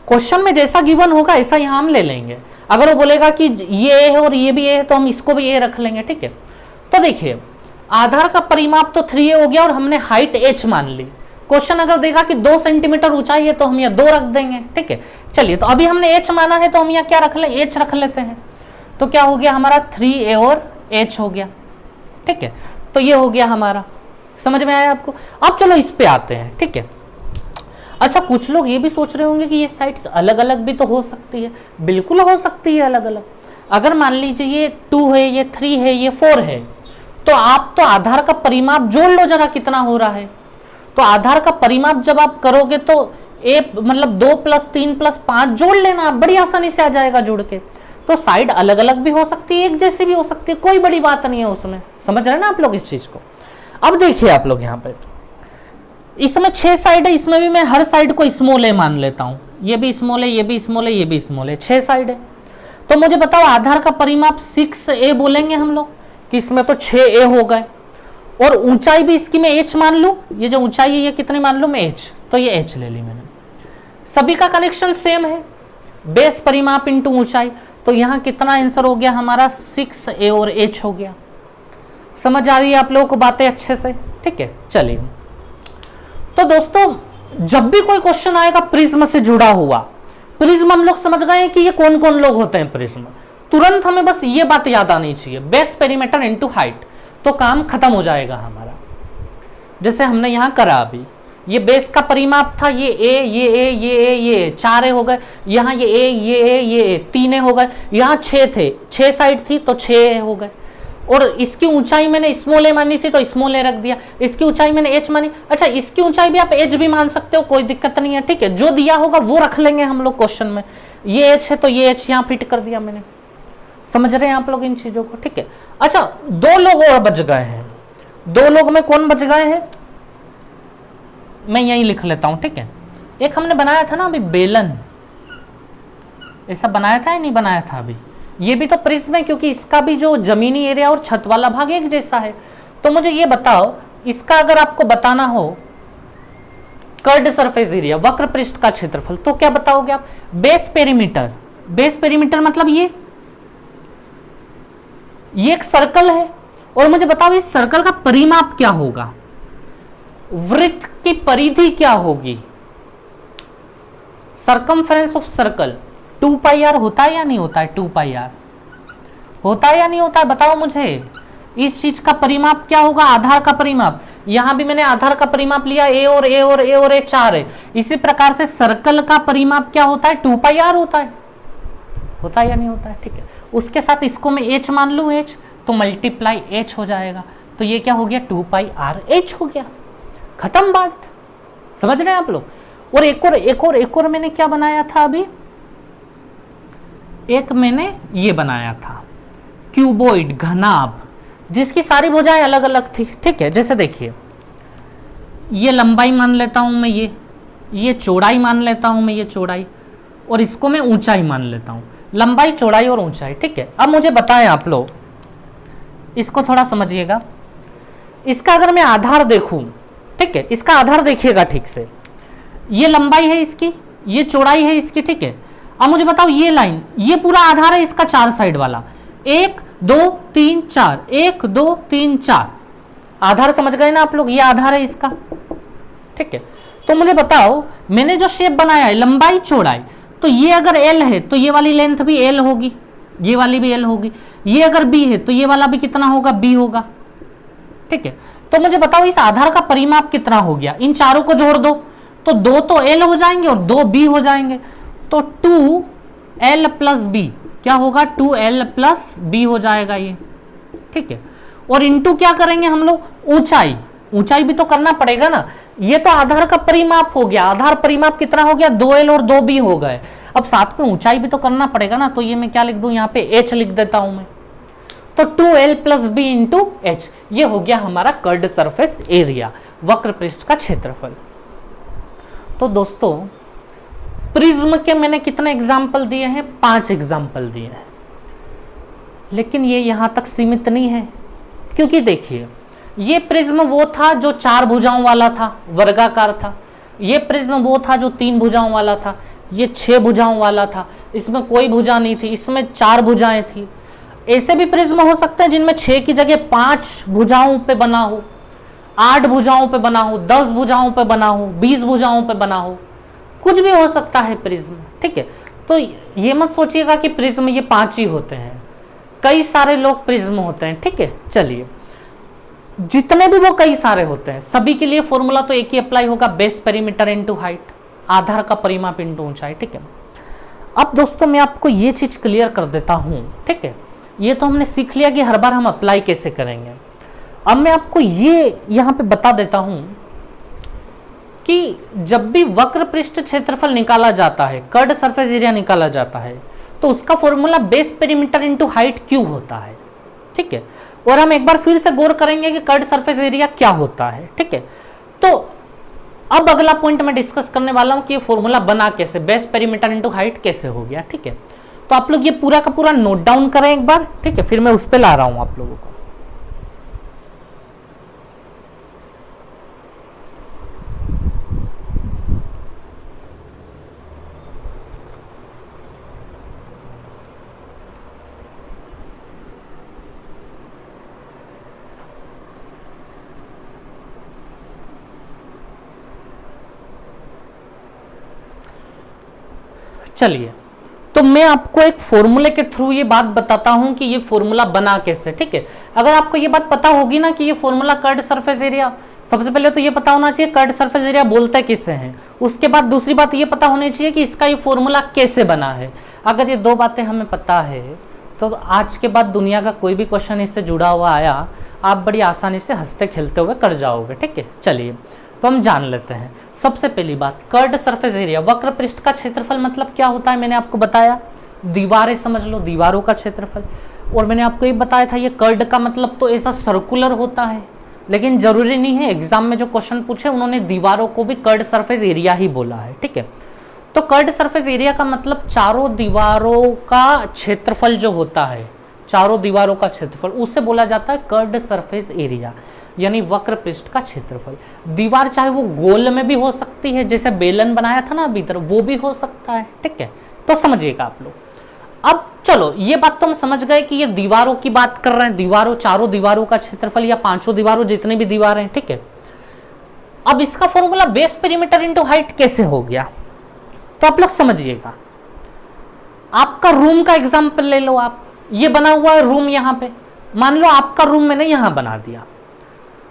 क्वेश्चन में जैसा गिवन होगा ऐसा यहां हम ले लेंगे। अगर वो बोलेगा कि ये a है और ये भी a है तो हम इसको भी a रख लेंगे, ठीक है। तो देखिए आधार का परिमाप तो 3a हो गया और हमने हाइट h मान ली। क्वेश्चन अगर देगा कि 2 सेंटीमीटर ऊंचाई है तो हम यहाँ 2 रख देंगे, ठीक है। चलिए, तो अभी हमने h माना है तो हम यहाँ क्या रख ले, h रख लेते हैं। तो क्या हो गया हमारा 3a और h हो गया, ठीक है। तो ये हो गया हमारा, समझ में आया आपको। अब चलो इस पे आते हैं, ठीक है। अच्छा, कुछ लोग ये भी सोच रहे होंगे कि ये साइड्स अलग अलग भी तो हो सकती है। बिल्कुल हो सकती है अलग अलग। अगर मान लीजिए ये 2 है, ये 3 है, ये 4 है, तो आप तो आधार का परिमाप जोड़ लो जरा कितना हो रहा है। तो आधार का परिमाप जब आप करोगे तो मतलब 2 + 3 + 5 जोड़ लेना, बड़ी आसानी से आ जाएगा जुड़ के। तो साइड अलग अलग भी हो सकती है, एक जैसी भी हो सकती है, कोई बड़ी बात नहीं है उसमें। समझ रहे हैं ना आप लोग इस चीज को। अब देखिए आप लोग यहाँ पे, इसमें 6 साइड है, इसमें भी मैं हर साइड को स्मॉल ए मान लेता हूं। ये भी स्मॉल है, ये भी स्मॉल है, ये भी स्मॉल है, 6 साइड है। तो मुझे बताओ आधार का परिमाप 6a बोलेंगे हम लोग कि इसमें तो 6a हो गए। और ऊंचाई भी इसकी मैं h मान लूं, ये जो ऊंचाई है ये कितनी मान लूं मैं, h। तो ये h ले ली मैंने। सभी का कनेक्शन सेम है, बेस परिमाप इंटू ऊंचाई। तो यहां कितना आंसर हो गया हमारा, 6a और h हो गया। समझ आ रही है आप लोगों को बातें अच्छे से, ठीक है। चलिए, तो दोस्तों जब भी कोई क्वेश्चन आएगा प्रिज्म से जुड़ा हुआ, प्रिज्म हम लोग समझ गए कि ये कौन कौन लोग होते हैं प्रिज्म, तुरंत हमें बस ये बात याद आनी चाहिए, बेस पेरीमीटर इनटू हाइट, तो काम खत्म हो जाएगा हमारा। जैसे हमने यहां करा अभी, ये बेस का परिमाप था, ये a, ये a, ये a, ये 4 हो गए, यहाँ ये a, ये a, ये 3 हो गए, यहाँ 6 थे, 6 साइड थी तो 6 हो गए। और इसकी ऊंचाई मैंने स्मॉल ए मानी थी तो स्मॉल ए रख दिया, इसकी ऊंचाई मैंने h मानी। अच्छा, इसकी ऊंचाई भी आप h भी मान सकते हो, कोई दिक्कत नहीं है, ठीक है। जो दिया होगा वो रख लेंगे हम लोग क्वेश्चन में। ये h है तो ये h यहाँ फिट कर दिया मैंने। समझ रहे हैं आप लोग इन चीजों को, ठीक है। अच्छा, 2 लोग और बच गए हैं। 2 लोग में कौन बच गए हैं, मैं यही लिख लेता हूं, ठीक है। एक हमने बनाया था ना अभी बेलन, ऐसा बनाया था या नहीं बनाया था अभी। ये भी तो प्रिज्म है क्योंकि इसका भी जो जमीनी एरिया और छत वाला भाग एक जैसा है। तो मुझे ये बताओ, इसका अगर आपको बताना हो कर्ड सरफेस एरिया, वक्र पृष्ठ का क्षेत्रफल, तो क्या बताओगे आप, बेस पेरीमीटर। बेस पेरीमीटर मतलब ये एक सर्कल है, और मुझे बताओ इस सर्कल का परिमाप क्या होगा, वृत्त की परिधि क्या होगी, सरकमफ्रेंस ऑफ सर्कल 2πr होता है या नहीं होता है, 2πr होता है या नहीं होता है, बताओ मुझे। इस चीज का परिमाप क्या होगा, आधार का परिमाप। यहां भी मैंने आधार का परिमाप लिया, a और a और a और a 4 है। इसी प्रकार से सर्कल का परिमाप क्या होता है, 2πr होता है या नहीं होता है, ठीक है। उसके साथ इसको मैं h मान लूं, h तो मल्टीप्लाई h हो जाएगा। तो ये क्या हो गया, 2πrh हो गया, खत्म बात। समझ रहे हैं आप लोग। और एक और मैंने क्या बनाया था अभी, एक मैंने ये बनाया था क्यूबॉइड, घनाभ, जिसकी सारी भुजाएं अलग अलग थी, ठीक है। जैसे देखिए, ये लंबाई मान लेता हूं मैं, ये चौड़ाई मान लेता हूं मैं, ये चौड़ाई, और इसको मैं ऊंचाई मान लेता हूं, लंबाई चौड़ाई और ऊंचाई, ठीक है। अब मुझे बताएं आप लोग, इसको थोड़ा समझिएगा। इसका अगर मैं आधार देखूं, ठीक है, इसका आधार देखिएगा ठीक से, ये लंबाई है इसकी, ये चौड़ाई है इसकी, ठीक है। अब मुझे बताओ ये लाइन, ये पूरा आधार है इसका 4 साइड वाला, 1 2 3 4, 1 2 3 4, आधार समझ गए ना आप लोग, ये आधार है इसका, ठीक है। तो मुझे बताओ मैंने जो शेप बनाया है लंबाई चौड़ाई, तो ये अगर L है तो ये वाली लेंथ भी L होगी, ये वाली भी L होगी। ये अगर B है तो ये वाला भी कितना होगा, B होगा, ठीक है। तो मुझे बताओ इस आधार का परिमाप कितना हो गया, इन चारों को जोड़ दो तो 2 तो L हो जाएंगे और 2 B हो जाएंगे, तो 2L + B क्या होगा, 2L + B हो जाएगा ये, ठीक है। और इंटू क्या करेंगे हम लोग, ऊंचाई, ऊंचाई भी तो करना पड़ेगा ना। ये तो आधार का परिमाप हो गया, आधार परिमाप कितना हो गया, 2L और 2B हो गए। अब साथ में ऊंचाई भी तो करना पड़ेगा ना, तो ये मैं क्या लिख दूं, यहाँ पे H लिख देता हूं मैं। तो 2L + B × H, ये हो गया हमारा कर्ड सरफेस एरिया, वक्र पृष्ठ का क्षेत्रफल। तो दोस्तों प्रिज्म के मैंने कितने एग्जाम्पल दिए हैं, 5 एग्जाम्पल दिए हैं। लेकिन ये यहां तक सीमित नहीं है, क्योंकि देखिए ये प्रिज्म वो था जो 4 भुजाओं वाला था, वर्गाकार था। ये प्रिज्म वो था जो 3 भुजाओं वाला था। ये 6 भुजाओं वाला था, इसमें कोई भुजा नहीं थी, इसमें 4 भुजाएं थी। ऐसे भी प्रिज्म हो सकते हैं जिनमें 6 की जगह 5 भुजाओं पे बना हो। 8 भुजाओं पे बना हो, 10 भुजाओं पे बना हो, 20 भुजाओं पे बना हो, कुछ भी हो सकता है प्रिज्म, ठीक है। तो ये मत सोचिएगा कि प्रिज्म ये 5 ही होते हैं, कई सारे लोग प्रिज्म होते हैं, ठीक है। चलिए, जितने भी वो कई सारे होते हैं सभी के लिए फॉर्मूला तो एक ही अप्लाई होगा, बेस पेरीमीटर इनटू हाइट, आधार का परिमाप इनटू ऊंचाई, ठीक है। अब दोस्तों मैं आपको ये चीज क्लियर कर देता हूं, ठीक है। ये तो हमने सीख लिया कि हर बार हम अप्लाई कैसे करेंगे। अब मैं आपको ये यहां पे बता देता हूं कि जब भी वक्र पृष्ठ क्षेत्रफल निकाला जाता है, कर्ड सरफेस एरिया निकाला जाता है, तो उसका formula base perimeter into height cube होता है, ठीक है। और हम एक बार फिर से गौर करेंगे कि कर्ड सरफेस एरिया क्या होता है, ठीक है। तो अब अगला पॉइंट मैं डिस्कस करने वाला हूं कि ये फॉर्मूला बना कैसे, बेस पेरीमीटर इनटू हाइट कैसे हो गया, ठीक है। तो आप लोग ये पूरा का पूरा नोट डाउन करें एक बार, ठीक है, फिर मैं उस पर ला रहा हूं आप लोगों को। चलिए, तो मैं आपको एक फॉर्मूले के थ्रू ये बात बताता हूं कि ये फॉर्मूला बना कैसे, ठीक है। अगर आपको ये बात पता होगी ना कि ये फॉर्मूला कर्ड सरफेस एरिया, सबसे पहले तो ये पता होना चाहिए कर्ड सरफेस एरिया बोलते किससे हैं। उसके बाद दूसरी बात ये पता होनी चाहिए कि इसका ये फॉर्मूला कैसे बना है। अगर ये दो बातें हमें पता है तो आज के बाद दुनिया का कोई भी क्वेश्चन इससे जुड़ा हुआ आया, आप बड़ी आसानी से हंसते खेलते हुए कर जाओगे, ठीक है। चलिए, तो हम जान लेते हैं। सबसे पहली बात, कर्ड सरफेस एरिया, वक्र पृष्ठ का क्षेत्रफल मतलब क्या होता है, मैंने आपको बताया, दीवारें समझ लो, दीवारों का क्षेत्रफल। और मैंने आपको ये बताया था ये कर्ड का मतलब तो ऐसा सर्कुलर होता है, लेकिन जरूरी नहीं है, एग्जाम में जो क्वेश्चन पूछे उन्होंने दीवारों को भी कर्ड सरफेस एरिया ही बोला है, ठीक है। तो कर्ड सरफेस एरिया का मतलब चारों दीवारों का क्षेत्रफल जो होता है, चारों दीवारों का क्षेत्रफल, उसे बोला जाता है कर्ड सरफेस एरिया, यानी वक्र पृष्ठ का क्षेत्रफल। दीवार चाहे वो गोल में भी हो सकती है, जैसे बेलन बनाया था ना अभी तरह, वो भी हो सकता है, ठीक है। तो समझिएगा आप लोग। अब चलो, ये बात तो हम समझ गए कि ये दीवारों की बात कर रहे हैं, दीवारों, चारों दीवारों का क्षेत्रफल या पांचों दीवारों, जितनी भी दीवारें हैं, ठीक है। अब इसका formula base perimeter into height कैसे हो गया, तो आप लोग समझिएगा। आपका रूम का एग्जांपल ले लो, आप ये बना हुआ है रूम, यहां पे मान लो आपका रूम मैंने यहां बना दिया,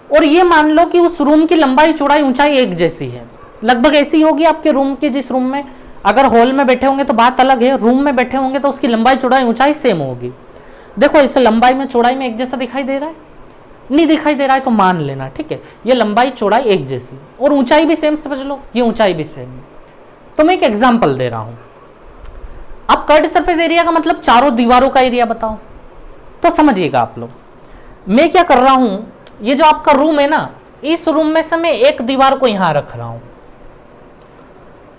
और ये मान लो कि उस रूम की लंबाई चौड़ाई ऊंचाई एक जैसी है, लगभग ऐसी होगी आपके रूम की। जिस रूम में, अगर हॉल में बैठे होंगे तो बात अलग है, रूम में बैठे होंगे तो उसकी लंबाई चौड़ाई ऊंचाई सेम होगी। देखो इसे लंबाई में चौड़ाई में एक जैसा दिखाई दे रहा है, नहीं दिखाई दे रहा है तो मान लेना, ठीक है, ये लंबाई चौड़ाई एक जैसी और ऊंचाई भी सेम समझ लो, ये ऊंचाई भी सेम है। तो मैं एक एग्जाम्पल दे रहा हूं। अब कर्ड सरफेस एरिया का मतलब चारों दीवारों का एरिया बताओ, तो समझिएगा आप लोग। मैं क्या कर रहा हूं, ये जो आपका रूम है ना, इस रूम में से मैं एक दीवार को यहां रख रहा हूं,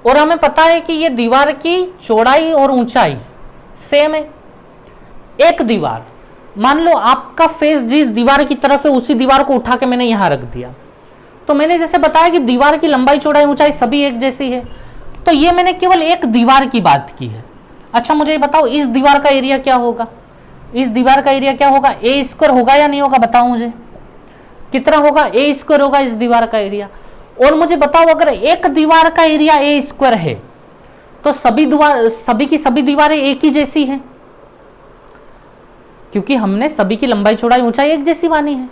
और हमें पता है कि ये दीवार की चौड़ाई और ऊंचाई सेम है। एक दीवार, मान लो आपका फेस जिस दीवार की तरफ है उसी दीवार को उठा के मैंने यहां रख दिया, तो मैंने जैसे बताया कि दीवार की लंबाई चौड़ाई ऊंचाई सभी एक जैसी है, तो ये मैंने केवल एक दीवार की बात की है। अच्छा मुझे बताओ इस दीवार का एरिया क्या होगा, इस दीवार का एरिया क्या होगा, ए स्क्वायर होगा या नहीं होगा, बताओ मुझे कितना होगा, ए स्क्वायर होगा इस दीवार का एरिया। और मुझे बताओ अगर एक दीवार का एरिया ए स्क्वायर है तो सभी की सभी दीवारें एक ही जैसी हैं, क्योंकि हमने सभी की लंबाई चौड़ाई ऊंचाई एक जैसी मानी है।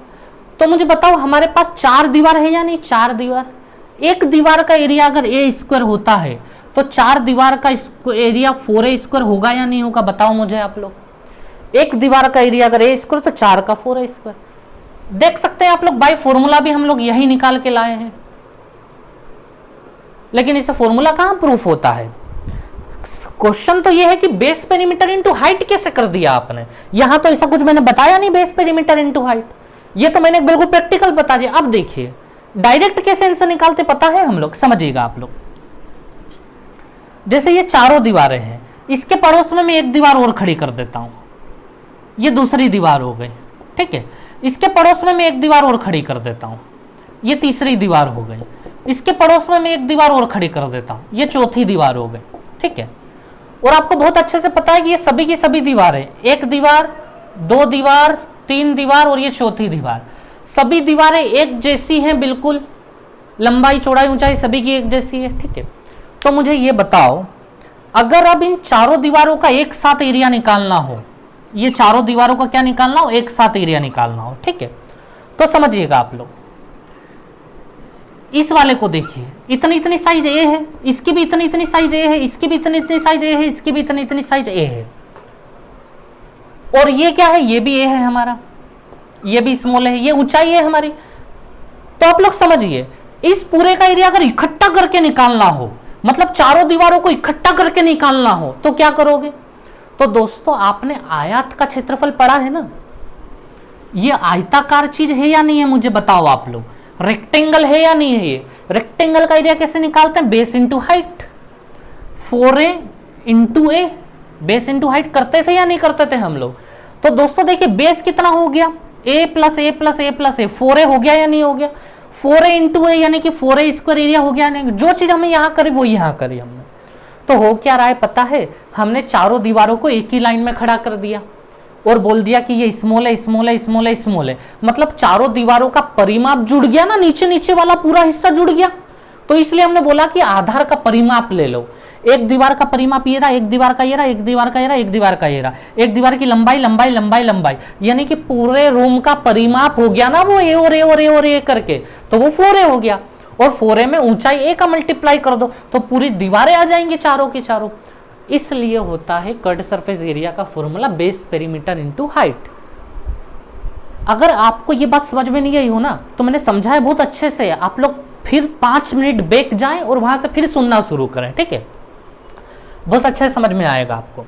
तो मुझे बताओ हमारे पास 4 दीवार है या नहीं, 4 दीवार। एक दीवार का एरिया अगर ए स्क्वायर होता है तो 4 दीवार का एरिया 4a स्क्वायर होगा या नहीं होगा, बताओ मुझे आप लोग। एक दीवार का एरिया अगर ए स्क्वायर तो 4 का 4a स्क्वायर। देख सकते हैं आप लोग, बाय फॉर्मूला भी हम लोग यही निकाल के लाए हैं, लेकिन इसे फॉर्मूला कहां प्रूफ होता है। क्वेश्चन तो यह है कि बेस पेरीमीटर इनटू हाइट कैसे कर दिया आपने, यहां तो ऐसा कुछ मैंने बताया नहीं बेस पेरीमीटर इनटू हाइट, ये तो मैंने बिल्कुल प्रैक्टिकल बता दिया। अब देखिए डायरेक्ट कैसे आंसर निकालते पता है हम लोग, समझिएगा आप लोग। जैसे ये चारों दीवारें हैं, इसके पड़ोस में मैं एक दीवार और खड़ी कर देता हूं, ये दूसरी दीवार हो गई, ठीक है। इसके पड़ोस में मैं एक दीवार और खड़ी कर देता हूं, ये तीसरी दीवार हो गई। इसके पड़ोस में मैं एक दीवार और खड़ी कर देता हूं, ये चौथी दीवार हो गई, ठीक है। और आपको बहुत अच्छे से पता है कि ये सभी की सभी दीवारें, एक दीवार, 2 दीवार, 3 दीवार और ये चौथी दीवार। सभी दीवारें एक जैसी हैं, बिल्कुल लंबाई चौड़ाई ऊंचाई सभी की एक जैसी है, ठीक है। तो मुझे ये बताओ, अगर अब इन चारों दीवारों का एक साथ एरिया निकालना हो, ये चारों दीवारों का क्या निकालना हो, एक साथ एरिया निकालना हो, ठीक है। तो समझिएगा आप लोग, इस वाले को देखिए, इतनी इतनी साइज ए है, इसकी भी इतनी इतनी साइज ए है, इसकी भी इतनी इतनी साइज ए है, इसकी भी इतनी इतनी साइज ए है, और ये क्या है, ये भी ए है हमारा, ये भी स्मॉल है, ये ऊंचाई है हमारी। तो आप लोग समझिए, इस पूरे का एरिया अगर इकट्ठा करके निकालना हो, मतलब चारों दीवारों को इकट्ठा करके निकालना हो, तो क्या करोगे? तो दोस्तों आपने आयत का क्षेत्रफल पढ़ा है ना, ये आयताकार चीज है या नहीं है, मुझे बताओ आप लोग। रेक्टेंगल है या नहीं है? ये रेक्टेंगल का एरिया कैसे निकालते हैं? Base into height, 4a into a, base into height करते थे या नहीं करते थे हम लोग? तो दोस्तों देखिए, बेस कितना हो गया, a plus A plus A plus A, 4a हो गया या नहीं हो गया? 4a इंटू ए यानी कि 4a स्क्वायर एरिया हो गया नहीं? जो चीज हमें यहां करी वो यहां करी हमने। तो हो क्या रहा है पता है, हमने चारों दीवारों को एक ही लाइन में खड़ा कर दिया और बोल दिया कि ये स्मॉल है, स्मॉल है, स्मॉल है, स्मॉल है। मतलब चारों दीवारों का परिमाप जुड़ गया ना, नीचे नीचे वाला पूरा हिस्सा जुड़ गया। तो इसलिए हमने बोला कि आधार का परिमाप ले लो। एक दीवार का परिमाप ये रहा, एक दीवार का ये रहा, एक दीवार का ये रहा, एक दीवार का ये रहा, एक दीवार की लंबाई लंबाई लंबाई लंबाई, यानी कि पूरे रूम का परिमाप हो गया ना वो ए और ए और ए और ए करके, तो वो 4a हो गया। और 4a में ऊंचाई ए का मल्टीप्लाई कर दो तो पूरी दीवारें आ जाएंगी चारों की चारों। इसलिए होता है कर्ड सरफेस एरिया का formula base perimeter into height. अगर आपको ये बात समझ में नहीं आई हो ना, तो मैंने समझाया बहुत अच्छे से, आप लोग फिर 5 मिनट बैक जाएं और वहां से फिर सुनना शुरू करें, ठीक है, बहुत अच्छे से समझ में आएगा आपको।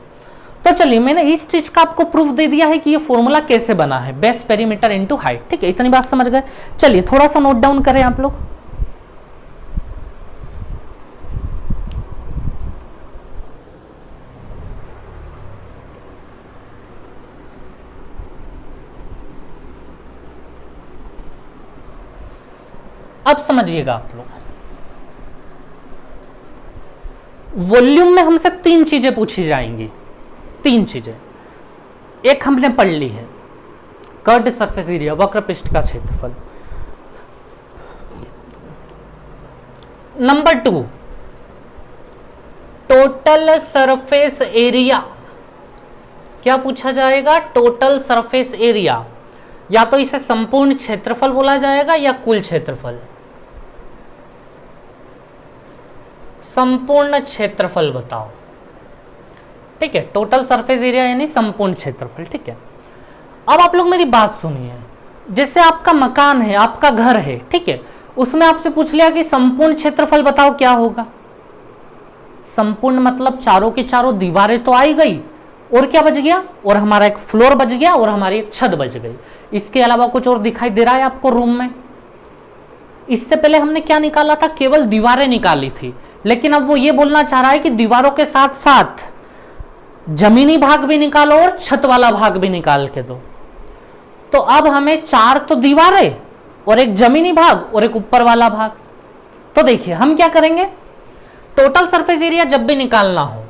तो चलिए, मैंने इस चीज का आपको प्रूफ दे दिया है कि ये फॉर्मूला कैसे बना है, बेस पेरीमीटर इनटू हाइट, ठीक है, इतनी बात समझ गए। चलिए थोड़ा सा नोट डाउन करें आप लोग। अब समझिएगा आप लोग, वॉल्यूम में हमसे 3 चीजें पूछी जाएंगी, 3 चीजें। एक हमने पढ़ ली है, कर्व्ड सरफेस एरिया, वक्र पृष्ठ का क्षेत्रफल। Number 2, total surface area. क्या पूछा जाएगा? टोटल सरफेस एरिया, या तो इसे संपूर्ण क्षेत्रफल बोला जाएगा या कुल क्षेत्रफल। संपूर्ण क्षेत्रफल बताओ, ठीक है, टोटल सरफेस एरिया यानी संपूर्ण क्षेत्रफल, ठीक है। अब आप लोग मेरी बात सुनिए, जैसे आपका मकान है, आपका घर है, ठीक है, उसमें आपसे पूछ लिया कि संपूर्ण क्षेत्रफल बताओ क्या होगा। संपूर्ण मतलब चारों की चारों दीवारें तो आई गई, और क्या बच गया? और हमारा एक फ्लोर बच गया और हमारी एक छत बच गई। इसके अलावा कुछ और दिखाई दे रहा है आपको रूम में? इससे पहले हमने क्या निकाला था? केवल दीवारें निकाली थी, लेकिन अब वो ये बोलना चाह रहा है कि दीवारों के साथ साथ जमीनी भाग भी निकालो और छत वाला भाग भी निकाल के दो। तो अब हमें 4 तो दीवारें और एक जमीनी भाग और एक ऊपर वाला भाग। तो देखिए हम क्या करेंगे, टोटल सरफेस एरिया जब भी निकालना हो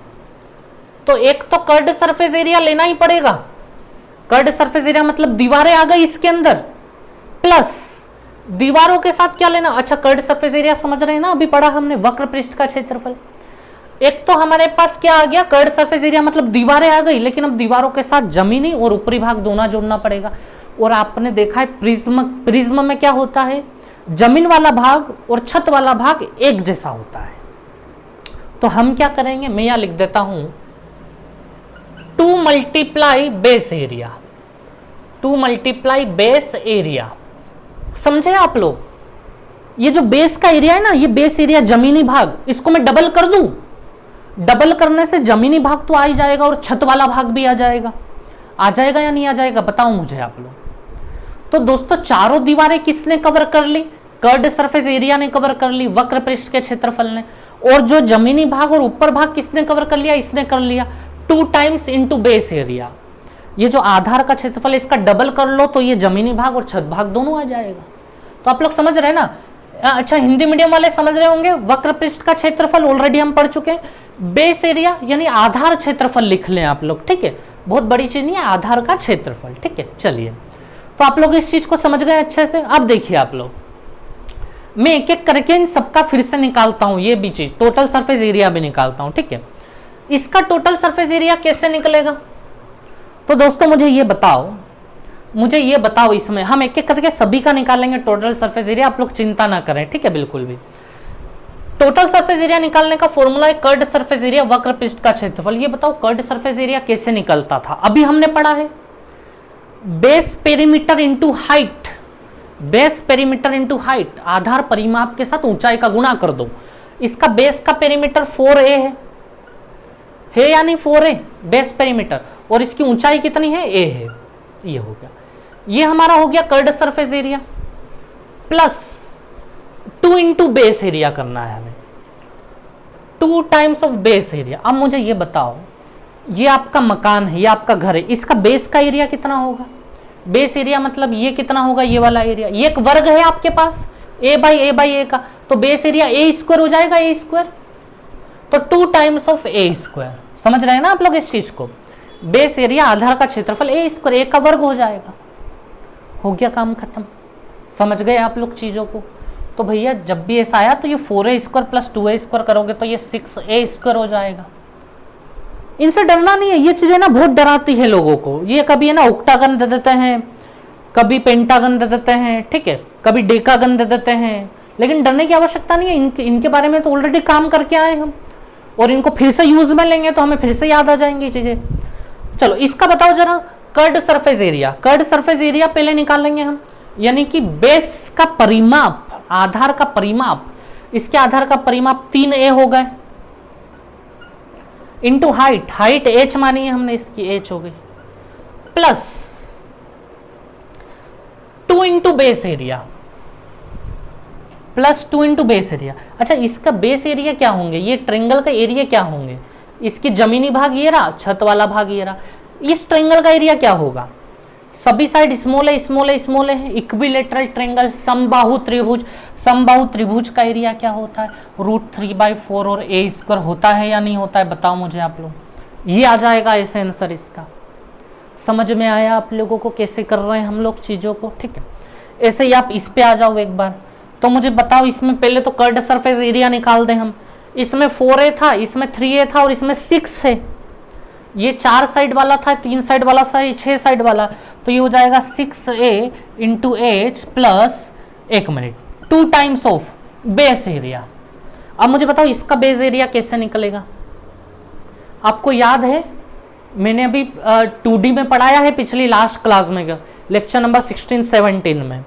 तो एक तो कर्व्ड सरफेस एरिया लेना ही पड़ेगा। कर्व्ड सरफेस एरिया मतलब दीवारें आ गई इसके अंदर, प्लस दीवारों के साथ क्या लेना? अच्छा, कर्व्ड सरफेस एरिया समझ रहे हैं ना, अभी पढ़ा हमने, वक्र पृष्ठ का क्षेत्रफल। एक तो हमारे पास क्या आ गया, कर्व्ड सरफेस एरिया मतलब दीवारें आ गई, लेकिन अब दीवारों के साथ जमीनी और ऊपरी भाग दोनों जोड़ना पड़ेगा। और आपने देखा है प्रिज्म में क्या होता है, जमीन वाला भाग और छत वाला भाग एक जैसा होता है। तो हम क्या करेंगे, मैं यहां लिख देता हूं 2 multiply base area, 2 multiply base area. समझे आप लोग? ये जो बेस का एरिया है ना, ये बेस एरिया जमीनी भाग, इसको मैं डबल कर दूं, डबल करने से जमीनी भाग तो आ ही जाएगा और छत वाला भाग भी आ जाएगा। आ जाएगा या नहीं आ जाएगा बताओ मुझे आप लोग। तो दोस्तों चारों दीवारें किसने कवर कर ली? कर्व्ड सरफेस एरिया ने कवर कर ली, वक्र पृष्ठ के क्षेत्रफल ने। और जो जमीनी भाग और ऊपर भाग किसने कवर कर लिया? इसने कर लिया, 2 टाइम्स इंटू बेस एरिया। ये जो आधार का क्षेत्रफल इसका डबल कर लो तो ये जमीनी भाग और छत भाग दोनों आ जाएगा। तो आप लोग समझ रहे हैं ना? अच्छा, हिंदी मीडियम वाले समझ रहे होंगे, वक्र पृष्ठ का क्षेत्रफल ऑलरेडी हम पढ़ चुके हैं। बेस एरिया यानी आधार क्षेत्रफल लिख लें आप लोग, ठीक है, बहुत बड़ी चीज नहीं है, आधार का क्षेत्रफल, ठीक है। चलिए, तो आप लोग इस चीज को समझ गए अच्छे से। अब देखिए आप लोग, मैं एक एक करके इन सबका फिर से निकालता हूं, ये भी चीज टोटल सरफेस एरिया भी निकालता हूं, ठीक है। इसका टोटल सरफेस एरिया कैसे निकलेगा? तो दोस्तों मुझे ये बताओ, इसमें हम एक एक करके सभी का निकालेंगे टोटल सरफेस एरिया, आप लोग चिंता ना करें, ठीक है, बिल्कुल भी। टोटल सरफेस एरिया निकालने का फॉर्मूला है कर्ड सरफेस एरिया, वक्र पृष्ठ का क्षेत्रफल। ये बताओ कर्ड सरफेस एरिया कैसे निकलता था? अभी हमने पढ़ा है base perimeter into height, base perimeter into height, आधार परिमाप के साथ ऊंचाई का गुणा कर दो। इसका बेस का पेरीमीटर 4a है या नहीं? 4a बेस पेरीमीटर, और इसकी ऊंचाई कितनी है? a है। ये हो गया, ये हमारा हो गया curved surface area, plus 2 into base area करना है हमें, 2 टाइम्स ऑफ बेस एरिया। अब मुझे ये बताओ, ये आपका मकान है, ये आपका घर है, इसका बेस का एरिया कितना होगा? बेस एरिया मतलब ये कितना होगा? ये वाला एरिया, ये एक वर्ग है आपके पास a बाई ए का, तो बेस एरिया a स्क्वायर हो जाएगा, a स्क्वायर, तो 2 टाइम्स ऑफ a स्क्वायर। समझ रहे हैं ना आप लोग इस चीज को? बेस एरिया आधार का क्षेत्रफल a स्क्वायर, a का वर्ग हो जाएगा। हो गया काम खत्म। समझ गए आप लोग चीजों को? तो भैया जब भी ऐसा आया तो ये 4a square plus 2a square करोगे तो ये 6a स्क्वायर हो जाएगा। इनसे डरना नहीं है, ये चीजें ना बहुत डराती है लोगों को। ये कभी है ना ऑक्टागन दे देते हैं, कभी पेंटागन दे देते हैं, ठीक है, कभी डेकागन दे देते हैं, लेकिन डरने की आवश्यकता नहीं है। इनके बारे में तो ऑलरेडी काम करके आए हम, और इनको फिर से यूज में लेंगे तो हमें फिर से याद आ जाएंगी चीजें। चलो इसका बताओ जरा, curved surface area. Curved surface area पहले निकाल लेंगे हम, यानी कि बेस का परिमाप, आधार का परिमाप, इसके आधार का परिमाप 3a हो गए, इंटू हाइट, हाइट h मानी है हमने, इसकी h हो गई, plus 2 into base area, plus 2 into base area. अच्छा इसका बेस एरिया क्या होंगे? ये ट्रायंगल का एरिया क्या होंगे? इसकी जमीनी भाग ये रहा, छत वाला भाग ये रहा। इस ट्रायंगल का एरिया क्या होगा? सभी साइड स्मॉल है, स्मॉल है, स्मॉल है, इक्विलेटरल ट्रायंगल, समबाहु त्रिभुज। समबाहु त्रिभुज का एरिया क्या होता है? √3/4 और a स्क्वायर होता है या नहीं होता है? बताओ मुझे आप लोग। ये आ जाएगा ऐसे आंसर इसका। समझ में आया आप लोगों को कैसे कर रहे हैं हम लोग चीजों को? ठीक है, ऐसे ही आप इस पे आ जाओ एक बार। तो मुझे बताओ, इसमें पहले तो कर्ड सरफेस एरिया निकाल दें हम। इसमें 4a था, इसमें 3a था, और इसमें 6 है। ये 4 साइड वाला था, 3 साइड वाला था, 6 साइड वाला, तो ये हो जाएगा 6a into h plus 1 minute 2 times of base area. अब मुझे बताओ इसका बेस एरिया कैसे निकलेगा? आपको याद है, मैंने अभी 2D में पढ़ाया है पिछली लास्ट क्लास में, लेक्चर नंबर 16-17 में।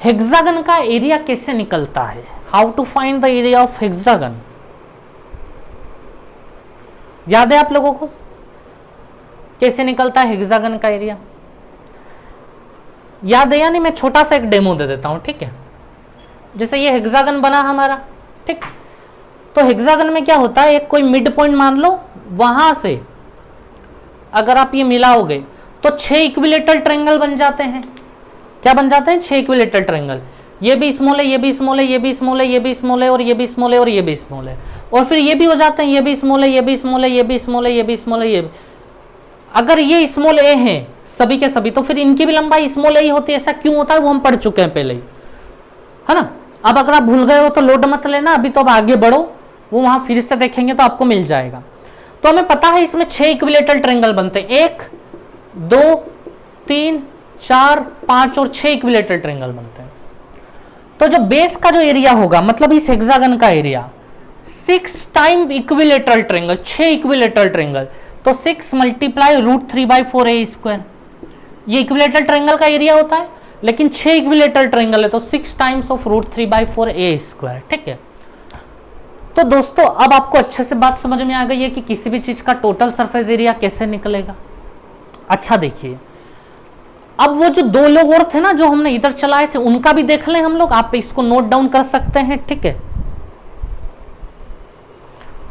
हेक्सागन का एरिया कैसे निकलता है? How to find the area of hexagon? याद है आप लोगों को कैसे निकलता है हेक्सागन का एरिया? याद है या नहीं? मैं छोटा सा एक डेमो दे देता हूं, ठीक है। जैसे ये हेक्सागन बना हमारा, ठीक, तो हेक्सागन में क्या होता है, एक कोई मिड पॉइंट मान लो, वहां से अगर आप ये मिलाओगे तो 6 इक्विलेटरल ट्रायंगल बन जाते हैं। क्या बन जाते हैं? 6 इक्विलेटरल ट्रायंगल। ये भी स्मॉल है, ये भी स्मॉल है, ये भी स्मॉल है, ये भी स्मॉल है, और ये भी स्मॉल है, और ये भी स्मॉल है, और फिर ये भी हो जाते हैं, ये भी स्मॉल है, ये भी स्मॉल है, ये भी स्मॉल है, ये भी स्मॉल है, ये भी। अगर ये स्मॉल ए है सभी के सभी, तो फिर इनकी भी लंबाई स्मॉल ए ही होती है। ऐसा क्यों होता है वो हम पढ़ चुके हैं पहले ही, है ना। अब अगर आप भूल गए हो तो लोड मत लेना, अभी तो अब आगे बढ़ो, वो वहां फिर से देखेंगे तो आपको मिल जाएगा। तो हमें पता है इसमें 6 इक्विलेटरल ट्रायंगल बनते हैं, 1 2 3 4 5 और 6 इक्विलेटरल ट्रायंगल बनते हैं। तो जो बेस का जो एरिया होगा, मतलब इस हेक्सागन का area 6 time equilateral triangle, 6 equilateral triangle, तो 6 मल्टीप्लाई √3/4a स्क्वायर, ये इक्विलेटरल ट्रायंगल का एरिया होता है। लेकिन 6 इक्विलेटरल ट्रायंगल है तो 6 टाइम्स ऑफ √3/4a स्क्वायर, ठीक है। तो दोस्तों अब आपको अच्छे से बात समझ में आ गई है कि किसी भी चीज का टोटल सरफेस एरिया कैसे निकलेगा। अच्छा देखिए, अब वो जो 2 लोग और थे ना जो हमने इधर चलाए थे, उनका भी देख लें हम लोग। आप इसको नोट डाउन कर सकते हैं, ठीक है,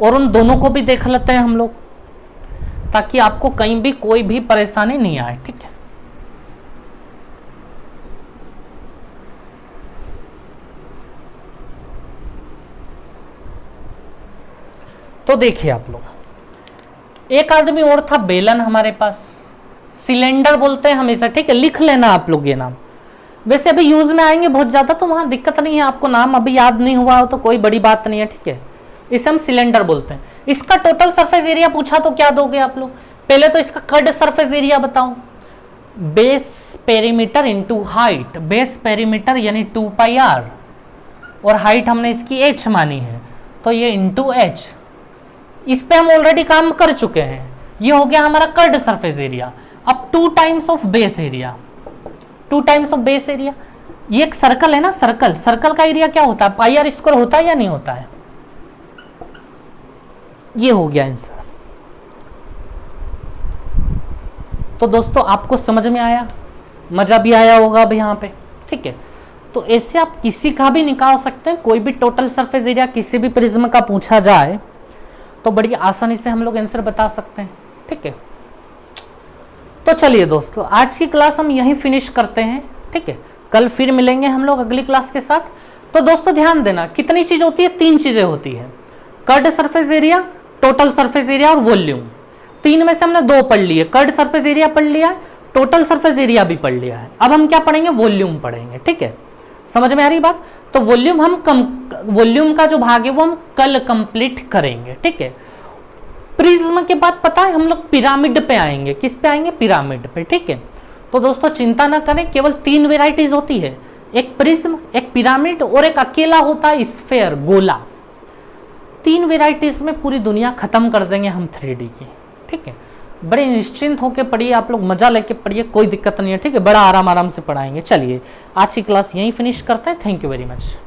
और उन दोनों को भी देख लेते हैं हम लोग, ताकि आपको कहीं भी कोई भी परेशानी नहीं आए, ठीक है। तो देखिए आप लोग, एक आदमी और था बेलन हमारे पास, सिलेंडर बोलते हैं हमेशा, ठीक है, लिख लेना आप लोग ये नाम। वैसे अभी यूज में आएंगे बहुत ज्यादा, तो वहां दिक्कत नहीं है, आपको नाम अभी याद नहीं हुआ हो तो कोई बड़ी बात नहीं है, ठीक है। इसे हम सिलेंडर बोलते हैं। इसका टोटल सरफेस एरिया पूछा तो क्या दोगे आप लोग? पहले तो इसका कट सरफेस एरिया बताओ, base perimeter into height, base perimeter यानी 2πr, और हाइट हमने इसकी h मानी है तो ये इंटू h। इस पे हम ऑलरेडी काम कर चुके हैं, ये हो गया हमारा कर्ड सरफेस एरिया। अब 2 times of base area, 2 times of base area, ये एक सर्कल है ना, सर्कल, सर्कल का एरिया क्या होता है? πr स्क्वायर होता है या नहीं होता है? ये हो गया आंसर। तो दोस्तों आपको समझ में आया, मजा भी आया होगा अब यहाँ पे, ठीक है। तो ऐसे आप किसी का भी निकाल सकते हैं, कोई भी टोटल सरफेस एरिया किसी भी प्रिज्म का पूछा जाए तो बड़ी आसानी से हम लोग आंसर बता सकते हैं, ठीक है। तो चलिए दोस्तों, आज की क्लास हम यहीं फिनिश करते हैं, ठीक है। कल फिर मिलेंगे हम लोग अगली क्लास के साथ। तो दोस्तों ध्यान देना, कितनी चीज होती है? 3 चीजें होती है, curved surface area, total surface area और वॉल्यूम। 3 में से हमने 2 पढ़ लिए, कर्ड सरफेस एरिया पढ़ लिया, टोटल सरफेस एरिया भी पढ़ लिया है। अब हम क्या पढ़ेंगे? वॉल्यूम पढ़ेंगे, ठीक है। समझ में आ रही बात? तो वॉल्यूम का जो भाग है वो हम कल कंप्लीट करेंगे, ठीक है। प्रिज्म के बाद पता है हम लोग पिरामिड पे आएंगे। किस पे आएंगे? पिरामिड पे, ठीक है। तो दोस्तों चिंता ना करें, केवल 3 वेराइटीज होती है, एक प्रिज्म, एक पिरामिड और एक अकेला होता है स्फेयर, गोला। 3 वेराइटीज में पूरी दुनिया खत्म कर देंगे हम 3D की, ठीक है। बड़े निश्चिंत होकर पढ़िए आप लोग, मजा लेके पढ़िए, कोई दिक्कत नहीं है, ठीक है। बड़ा आराम से पढ़ाएंगे। चलिए आज की क्लास यहीं फिनिश करते हैं। Thank you very much.